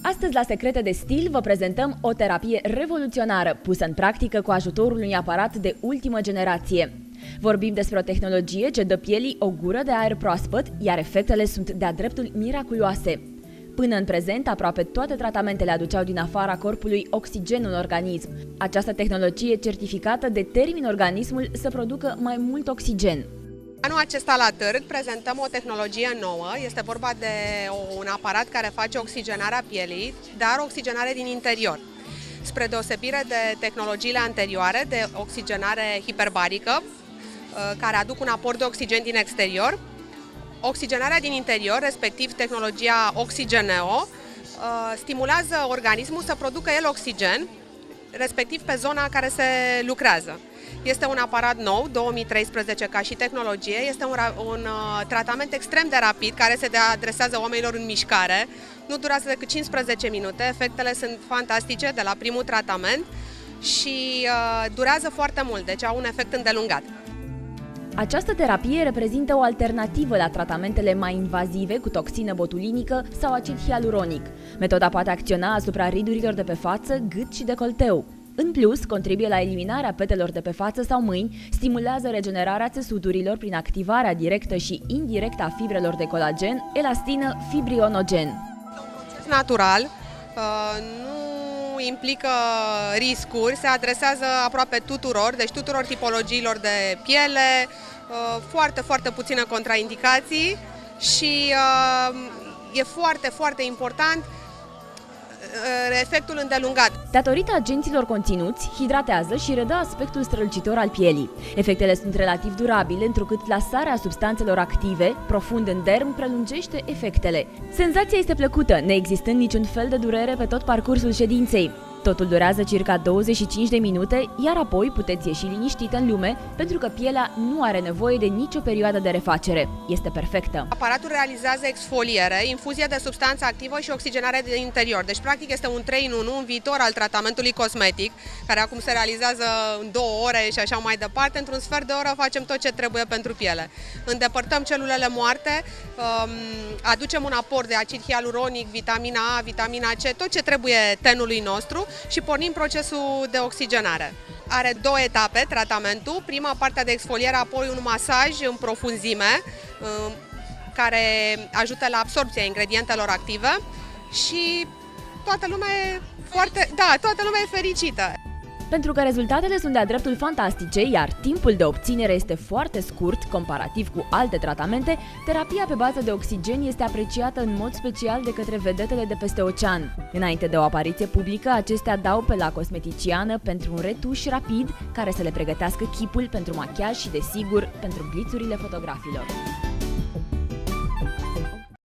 Astăzi la Secrete de Stil vă prezentăm o terapie revoluționară pusă în practică cu ajutorul unui aparat de ultimă generație. Vorbim despre o tehnologie ce dă pielii o gură de aer proaspăt, iar efectele sunt de-a dreptul miraculoase. Până în prezent, aproape toate tratamentele aduceau din afara corpului oxigen în organism. Această tehnologie certificată determină organismul să producă mai mult oxigen. Anul acesta la târg prezentăm o tehnologie nouă, este vorba de un aparat care face oxigenarea pielii, dar oxigenare din interior. Spre deosebire de tehnologiile anterioare de oxigenare hiperbarică, care aduc un aport de oxigen din exterior, oxigenarea din interior, respectiv tehnologia Oxygeneo, stimulează organismul să producă el oxigen, respectiv pe zona în care se lucrează. Este un aparat nou, 2013 ca și tehnologie, este un tratament extrem de rapid care se adresează oamenilor în mișcare, nu durează decât 15 minute, efectele sunt fantastice de la primul tratament și durează foarte mult, deci au un efect îndelungat. Această terapie reprezintă o alternativă la tratamentele mai invazive cu toxină botulinică sau acid hialuronic. Metoda poate acționa asupra ridurilor de pe față, gât și decolteu. În plus, contribuie la eliminarea petelor de pe față sau mâini, stimulează regenerarea țesuturilor prin activarea directă și indirectă a fibrelor de colagen, elastină, fibrionogen. Este un proces natural, nu implică riscuri, se adresează aproape tuturor, deci tuturor tipologiilor de piele, foarte, foarte puține contraindicații și e foarte, foarte important efectul îndelungat. Datorită agenților conținuți, hidratează și redă aspectul strălucitor al pielii. Efectele sunt relativ durabile, întrucât plasarea substanțelor active, profund în derm, prelungește efectele. Senzația este plăcută, neexistând niciun fel de durere pe tot parcursul ședinței. Totul durează circa 25 de minute, iar apoi puteți ieși liniștită în lume, pentru că pielea nu are nevoie de nicio perioadă de refacere. Este perfectă. Aparatul realizează exfoliere, infuzie de substanță activă și oxigenare din interior. Deci, practic, este un 3 în 1, un viitor al tratamentului cosmetic, care acum se realizează în 2 ore și așa mai departe. Într-un sfert de oră facem tot ce trebuie pentru piele. Îndepărtăm celulele moarte, aducem un aport de acid hialuronic, vitamina A, vitamina C, tot ce trebuie tenului nostru, și pornim procesul de oxigenare. Are 2 etape tratamentul, prima parte de exfoliere, apoi un masaj în profunzime care ajută la absorbția ingredientelor active și toată lumea e fericită. Pentru că rezultatele sunt de-a dreptul fantastice, iar timpul de obținere este foarte scurt, comparativ cu alte tratamente, terapia pe bază de oxigen este apreciată în mod special de către vedetele de peste ocean. Înainte de o apariție publică, acestea dau pe la cosmeticiană pentru un retuș rapid care să le pregătească chipul pentru machiaj și, desigur, pentru glițurile fotografilor.